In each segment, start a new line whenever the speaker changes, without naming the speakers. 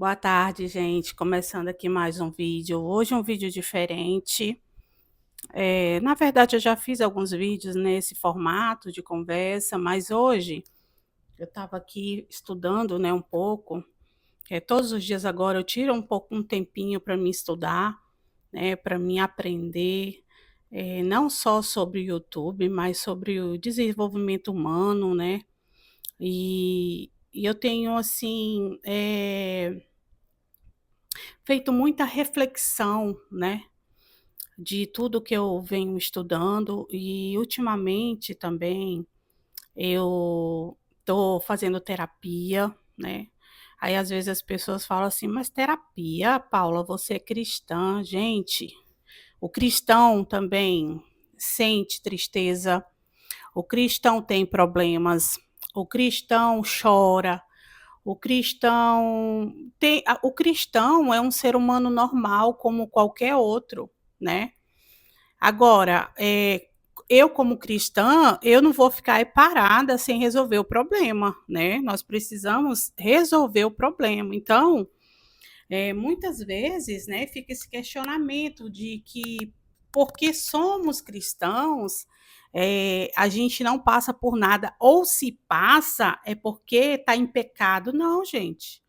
Boa tarde, gente. Começando aqui mais um vídeo. Hoje um vídeo diferente. Na verdade, eu já fiz alguns vídeos nesse formato de conversa, mas hoje eu estava aqui estudando, né, um pouco. Todos os dias agora eu tiro um tempinho para me estudar, né, para me aprender, não só sobre o YouTube, mas sobre o desenvolvimento humano, né? E eu tenho assim, feito muita reflexão, né, de tudo que eu venho estudando e ultimamente também eu estou fazendo terapia, né. Aí às vezes as pessoas falam assim: "Mas terapia, Paula, você é cristã". Gente, o cristão também sente tristeza, o cristão tem problemas, o cristão chora, o cristão é um ser humano normal como qualquer outro, né. Agora, eu como cristã, eu não vou ficar aí parada sem resolver o problema, né, nós precisamos resolver o problema. Então, muitas vezes, né, fica esse questionamento de que, porque somos cristãos, a gente não passa por nada, ou se passa, é porque está em pecado. Não, gente.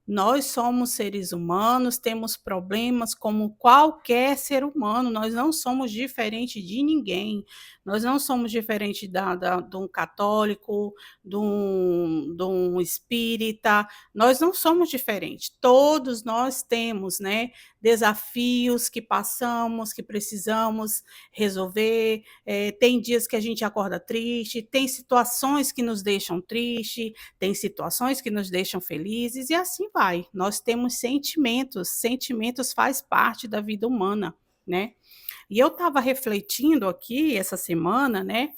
Nós somos seres humanos, temos problemas como qualquer ser humano, nós não somos diferente de ninguém, nós não somos diferente de um católico, de um espírita, nós não somos diferentes. Todos nós temos, né, desafios que passamos, que precisamos resolver. Tem dias que a gente acorda triste, tem situações que nos deixam triste, tem situações que nos deixam felizes e assim vai. Nós temos sentimentos, sentimentos faz parte da vida humana, né. E eu estava refletindo aqui essa semana, né,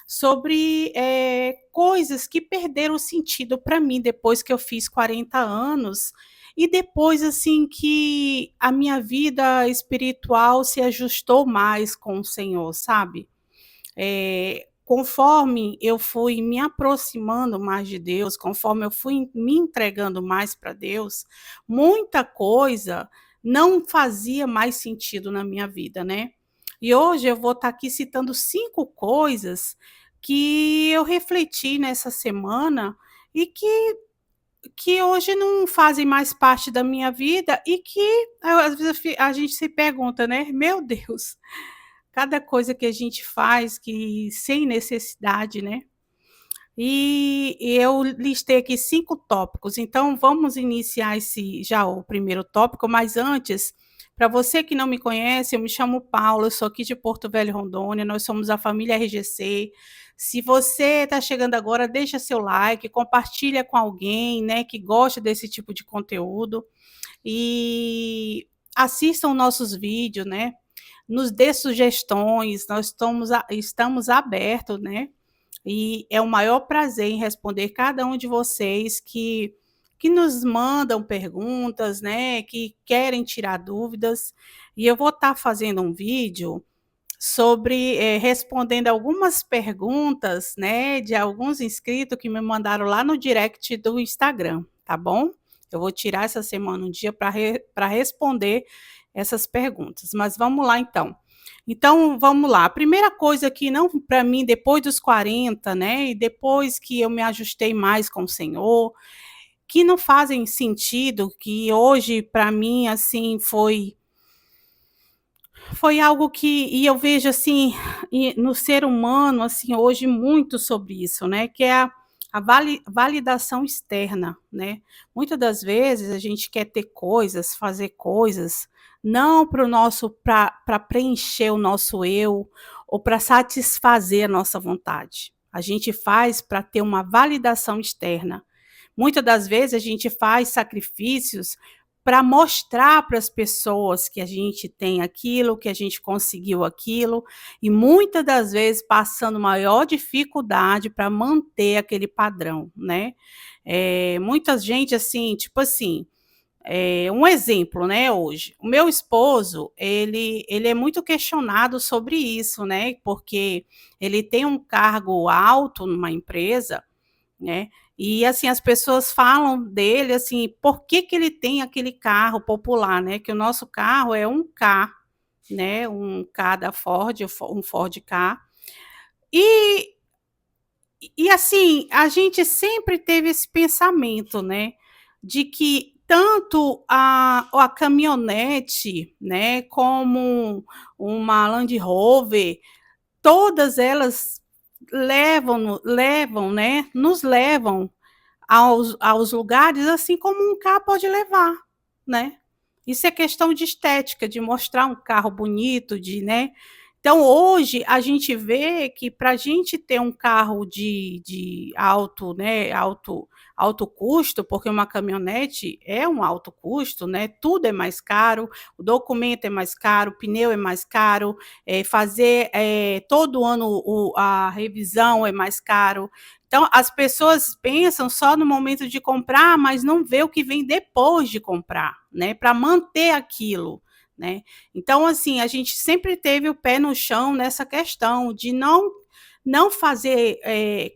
sobre, coisas que perderam sentido para mim depois que eu fiz 40 anos e depois, assim, que a minha vida espiritual se ajustou mais com o Senhor, sabe. Conforme eu fui me aproximando mais de Deus, conforme eu fui me entregando mais para Deus, muita coisa não fazia mais sentido na minha vida, né. E hoje eu vou estar aqui citando 5 coisas que eu refleti nessa semana e que hoje não fazem mais parte da minha vida e que, às vezes, a gente se pergunta, né: "Meu Deus, cada coisa que a gente faz que sem necessidade, né". E eu listei aqui 5 tópicos, então vamos iniciar esse já o primeiro tópico, mas antes, para você que não me conhece, eu me chamo Paula, eu sou aqui de Porto Velho, Rondônia, nós somos a família RGC. Se você está chegando agora, deixa seu like, compartilha com alguém, né, que gosta desse tipo de conteúdo e assistam nossos vídeos, né, nos dê sugestões, nós estamos abertos, né, e é o maior prazer em responder cada um de vocês que nos mandam perguntas, né, que querem tirar dúvidas, e eu vou estar fazendo um vídeo sobre, respondendo algumas perguntas, né, de alguns inscritos que me mandaram lá no direct do Instagram, tá bom? Eu vou tirar essa semana um dia para responder essas perguntas, mas vamos lá então. Então vamos lá, a primeira coisa que não para mim depois dos 40, né, e depois que eu me ajustei mais com o Senhor, que não fazem sentido, que hoje para mim, assim, foi algo que e eu vejo, assim, no ser humano, assim, hoje muito sobre isso, né, que é a validação externa, né. Muitas das vezes a gente quer ter coisas, fazer coisas, não para o nosso para preencher o nosso eu, ou para satisfazer a nossa vontade. A gente faz para ter uma validação externa. Muitas das vezes a gente faz sacrifícios para mostrar para as pessoas que a gente tem aquilo, que a gente conseguiu aquilo, e muitas das vezes passando maior dificuldade para manter aquele padrão, né. Muita gente, assim, tipo assim, um exemplo, né, hoje, o meu esposo, ele é muito questionado sobre isso, né, porque ele tem um cargo alto numa empresa, né, E, assim, as pessoas falam dele, assim, por que que ele tem aquele carro popular, né, que o nosso carro é um K, né, um K da Ford, um Ford Ka. E assim, a gente sempre teve esse pensamento, né, de que tanto a caminhonete, né, como uma Land Rover, todas elas levam, né, nos levam aos lugares, assim como um carro pode levar, né. Isso é questão de estética, de mostrar um carro bonito, de, né. Então hoje a gente vê que para a gente ter um carro de alto, né, alto custo, porque uma caminhonete é um alto custo, né, tudo é mais caro, o documento é mais caro, o pneu é mais caro, fazer, todo ano a revisão é mais caro. Então, as pessoas pensam só no momento de comprar, mas não vê o que vem depois de comprar, né, para manter aquilo, né. Então, assim, a gente sempre teve o pé no chão nessa questão de não fazer,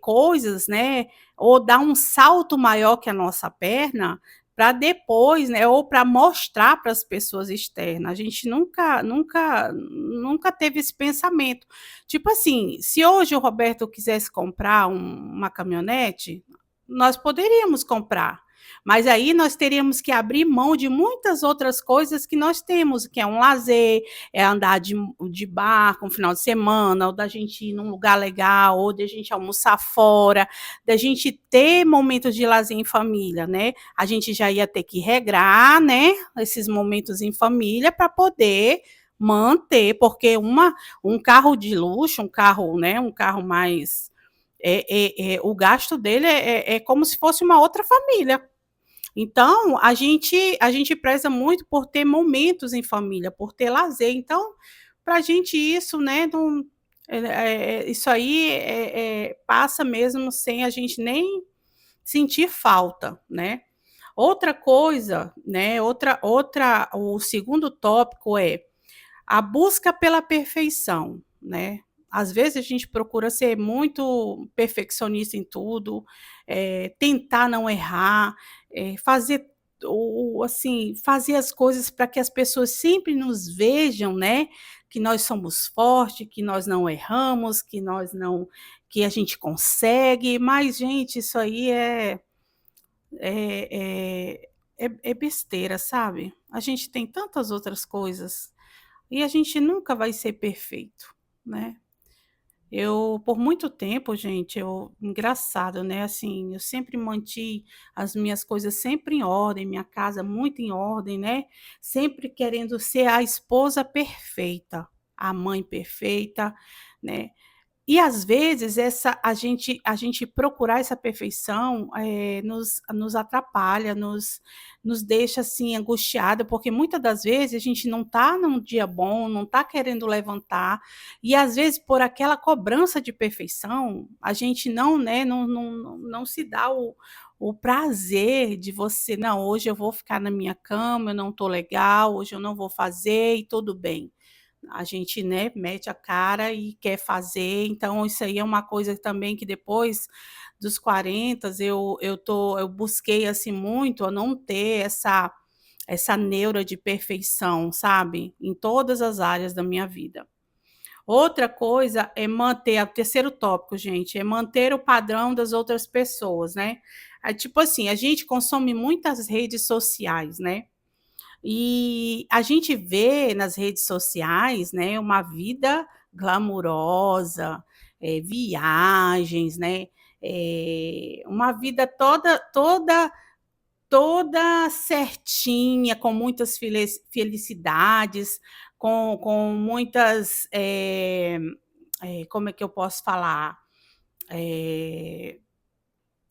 coisas, né, ou dar um salto maior que a nossa perna, para depois, né, ou para mostrar para as pessoas externas. A gente nunca teve esse pensamento. Tipo assim, se hoje o Roberto quisesse comprar uma caminhonete, nós poderíamos comprar, mas aí nós teríamos que abrir mão de muitas outras coisas que nós temos, que é um lazer, é andar de barco um final de semana, ou da gente ir num lugar legal, ou da gente almoçar fora, da gente ter momentos de lazer em família, né? A gente já ia ter que regrar, né, esses momentos em família para poder manter, porque um carro de luxo, um carro, né, um carro mais o gasto dele é como se fosse uma outra família. Então, a gente preza muito por ter momentos em família, por ter lazer. Então, para a gente isso, né, não, isso aí passa mesmo sem a gente nem sentir falta, né. Outra coisa, né, o segundo tópico é a busca pela perfeição, né. Às vezes a gente procura ser muito perfeccionista em tudo, tentar não errar, fazer fazer as coisas para que as pessoas sempre nos vejam, né, que nós somos fortes, que nós não erramos, que a gente consegue, mas gente, isso aí é é besteira, sabe. A gente tem tantas outras coisas e a gente nunca vai ser perfeito, né. Eu, por muito tempo, gente, engraçado, né, assim, eu sempre mantive as minhas coisas sempre em ordem, minha casa muito em ordem, né, sempre querendo ser a esposa perfeita, a mãe perfeita, né. E às vezes essa a gente procurar essa perfeição, nos atrapalha, nos deixa, assim, angustiada, porque muitas das vezes a gente não está num dia bom, não está querendo levantar, e às vezes por aquela cobrança de perfeição, a gente não, né, não se dá o prazer de você: "Não, hoje eu vou ficar na minha cama, eu não estou legal, hoje eu não vou fazer e tudo bem". A gente, né, mete a cara e quer fazer, então isso aí é uma coisa também que depois dos 40 eu busquei, assim, muito a não ter essa neura de perfeição, sabe, em todas as áreas da minha vida. Outra coisa é manter o terceiro tópico, gente, é manter o padrão das outras pessoas, né. Tipo assim, a gente consome muitas redes sociais, né. E a gente vê nas redes sociais, né, uma vida glamurosa, viagens, né, uma vida toda certinha, com muitas felicidades, com muitas, como é que eu posso falar? Eh,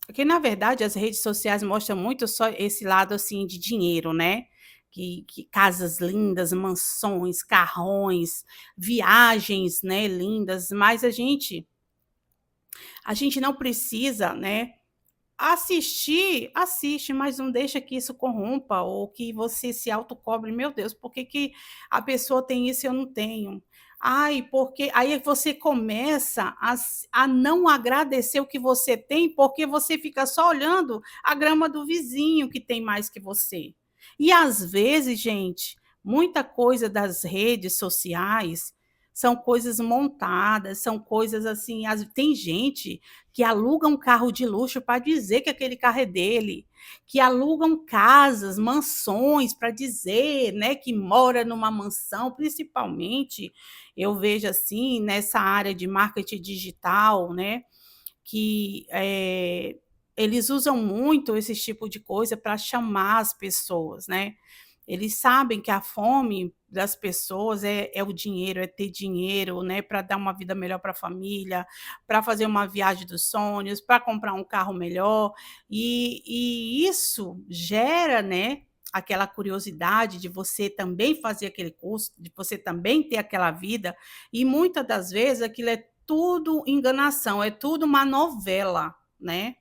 Porque na verdade as redes sociais mostram muito só esse lado, assim, de dinheiro, né, que casas lindas, mansões, carrões, viagens, né, lindas, mas a gente não precisa, né, assiste, mas não deixa que isso corrompa ou que você se autocobre: "Meu Deus, por que que a pessoa tem isso e eu não tenho?". Ai, porque aí você começa a não agradecer o que você tem, porque você fica só olhando a grama do vizinho que tem mais que você. E às vezes, gente, muita coisa das redes sociais são coisas montadas, são coisas assim, tem gente que aluga um carro de luxo para dizer que aquele carro é dele, que alugam casas, mansões para dizer, né, que mora numa mansão, principalmente eu vejo assim nessa área de marketing digital, né, que eles usam muito esse tipo de coisa para chamar as pessoas, né? Eles sabem que a fome das pessoas é o dinheiro, é ter dinheiro, né, para dar uma vida melhor para a família, para fazer uma viagem dos sonhos, para comprar um carro melhor, e isso gera, né, aquela curiosidade de você também fazer aquele curso, de você também ter aquela vida, e muitas das vezes aquilo é tudo enganação, é tudo uma novela, né?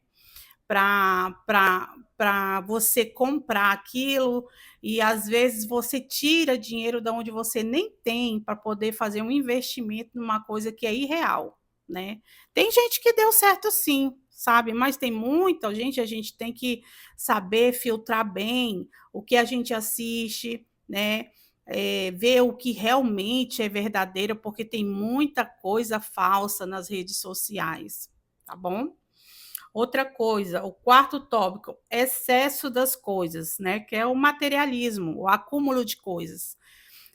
Para você comprar aquilo e às vezes você tira dinheiro da onde você nem tem para poder fazer um investimento numa coisa que é irreal, né? Tem gente que deu certo sim, sabe? Mas tem muita gente, a gente tem que saber filtrar bem o que a gente assiste, né? Ver o que realmente é verdadeiro, porque tem muita coisa falsa nas redes sociais, tá bom? Outra coisa, o quarto tópico, excesso das coisas, né? Que é o materialismo, o acúmulo de coisas.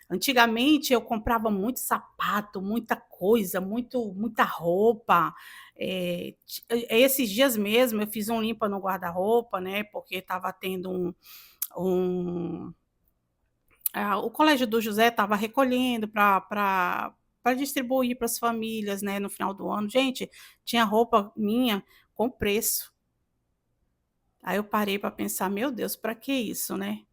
Antigamente eu comprava muito sapato, muita coisa, muita roupa. Esses dias mesmo eu fiz um limpa no guarda-roupa, né? Porque estava tendo um o Colégio do José estava recolhendo para distribuir para as famílias, né? No final do ano. Gente, tinha roupa minha com preço. Aí eu parei para pensar: "Meu Deus, para que isso, né?".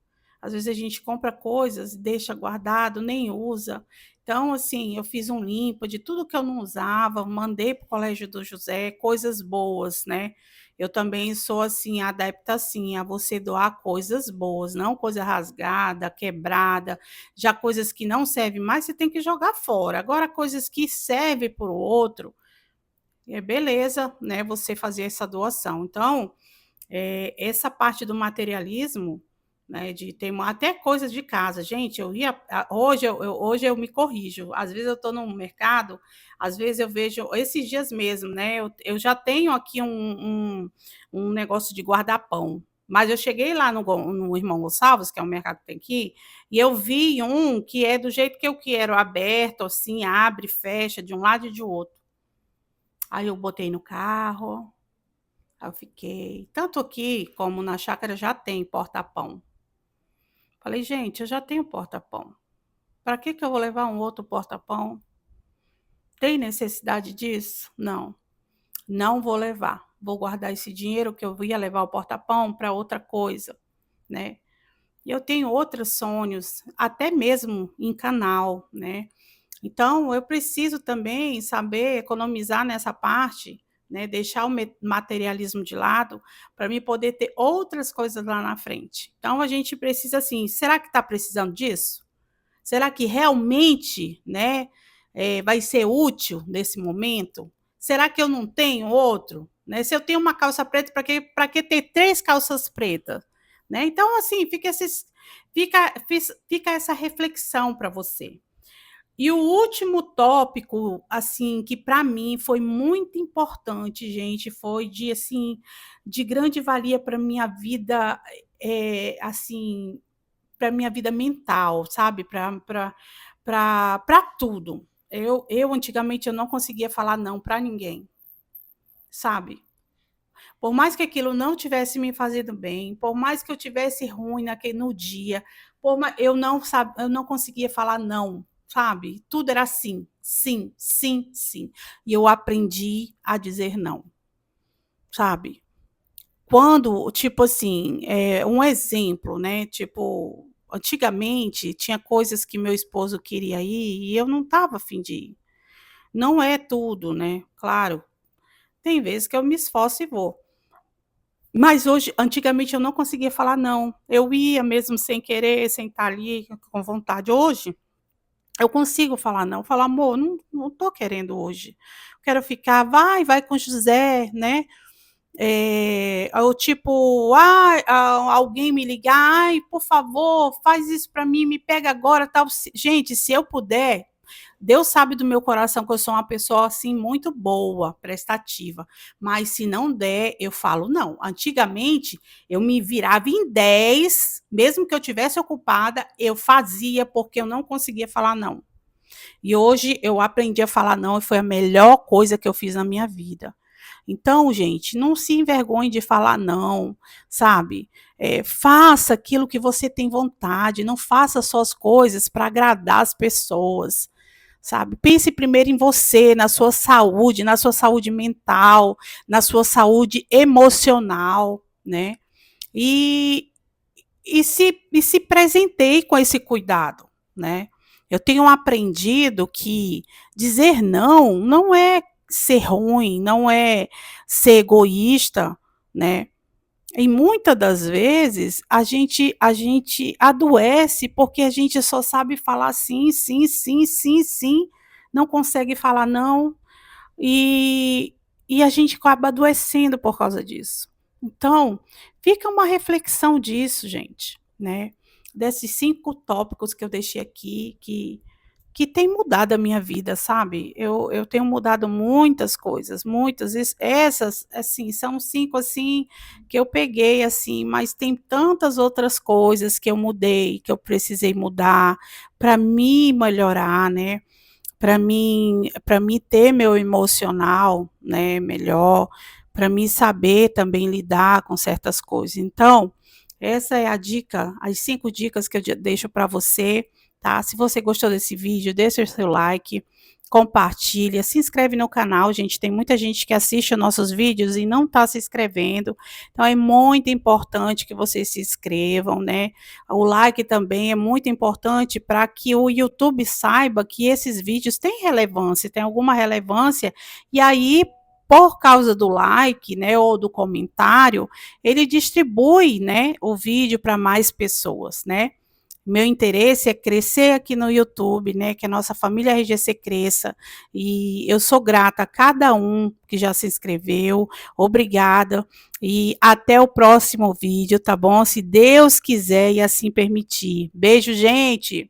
Às vezes a gente compra coisas, deixa guardado, nem usa. Então, assim, eu fiz um limpo de tudo que eu não usava, mandei para o Colégio do José, coisas boas, né. Eu também sou, assim, adepta, assim, a você doar coisas boas, não coisa rasgada, quebrada, já coisas que não servem mais, você tem que jogar fora. Agora coisas que servem para o outro, beleza, né, você fazer essa doação. Então, essa parte do materialismo, né, de ter até coisas de casa. Gente, hoje eu me corrijo. Às vezes eu estou no mercado, às vezes eu vejo, esses dias mesmo, né? Eu já tenho aqui um negócio de guardar pão. Mas eu cheguei lá no Irmão Gonçalves, que é um mercado que tem aqui, e eu vi um que é do jeito que eu quero, aberto, assim, abre, fecha, de um lado e de outro. Aí eu botei no carro, aí eu fiquei. Tanto aqui como na chácara já tem porta-pão. Falei: "Gente, eu já tenho porta-pão. Para que que eu vou levar um outro porta-pão? Tem necessidade disso? Não, não vou levar. Vou guardar esse dinheiro que eu ia levar o porta-pão para outra coisa", né. E eu tenho outros sonhos, até mesmo em canal, né. Então, eu preciso também saber economizar nessa parte, né, deixar o materialismo de lado, para mim poder ter outras coisas lá na frente. Então, a gente precisa assim: será que está precisando disso? Será que realmente, né, vai ser útil nesse momento? Será que eu não tenho outro? Né? Se eu tenho uma calça preta, para que ter três calças pretas? Né? Então, assim, fica essa reflexão para você. E o último tópico, assim, que para mim foi muito importante, gente, foi de assim, de grande valia para minha vida, assim, para minha vida mental, sabe, para tudo. Eu antigamente eu não conseguia falar não para ninguém, sabe. Por mais que aquilo não tivesse me fazendo bem, por mais que eu tivesse ruim no dia, por ma eu não conseguia falar não, sabe. Tudo era sim, sim, sim, sim. E eu aprendi a dizer não, sabe. Quando, tipo assim, um exemplo, né, tipo, antigamente tinha coisas que meu esposo queria ir e eu não estava a fim de ir. Não é tudo, né, claro, tem vezes que eu me esforço e vou. Mas hoje antigamente eu não conseguia falar não, eu ia mesmo sem querer, sem estar ali com vontade. Hoje, Eu consigo falar não, falar: "Amor, não tô querendo hoje, quero ficar, vai com José", né. Ou tipo, alguém me ligar: "Ai, por favor, faz isso para mim, me pega agora, tal". Gente, se eu puder, Deus sabe do meu coração que eu sou uma pessoa, assim, muito boa, prestativa, mas se não der, eu falo não. Antigamente, eu me virava em 10, mesmo que eu tivesse ocupada, eu fazia, porque eu não conseguia falar não. E hoje eu aprendi a falar não e foi a melhor coisa que eu fiz na minha vida. Então, gente, não se envergonhe de falar não, sabe? Faça aquilo que você tem vontade, não faça só as coisas para agradar as pessoas, sabe? Pense primeiro em você, na sua saúde mental, na sua saúde emocional, né? E, e se presenteie com esse cuidado, né? Eu tenho aprendido que dizer não é ser ruim, não é ser egoísta, né? E muitas das vezes a gente adoece porque a gente só sabe falar sim, sim, sim, sim, sim, não consegue falar não, e a gente acaba adoecendo por causa disso. Então, fica uma reflexão disso, gente, né, desses 5 tópicos que eu deixei aqui, que tem mudado a minha vida, sabe. Eu tenho mudado muitas coisas, muitas, essas, assim, são 5 assim, que eu peguei, assim, mas tem tantas outras coisas que eu mudei, que eu precisei mudar, para me melhorar, né, para mim ter meu emocional, né, melhor, para mim saber também lidar com certas coisas. Então, essa é a dica, as 5 dicas que eu deixo para você, tá. Se você gostou desse vídeo, deixa o seu like, compartilha, se inscreve no canal, gente, tem muita gente que assiste os nossos vídeos e não está se inscrevendo, então é muito importante que vocês se inscrevam, né. O like também é muito importante para que o YouTube saiba que esses vídeos têm relevância, tem alguma relevância, e aí, por causa do like, né, ou do comentário, ele distribui, né, o vídeo para mais pessoas, né. Meu interesse é crescer aqui no YouTube, né, que a nossa família RGC cresça, e eu sou grata a cada um que já se inscreveu, obrigada, e até o próximo vídeo, tá bom? Se Deus quiser e assim permitir. Beijo, gente!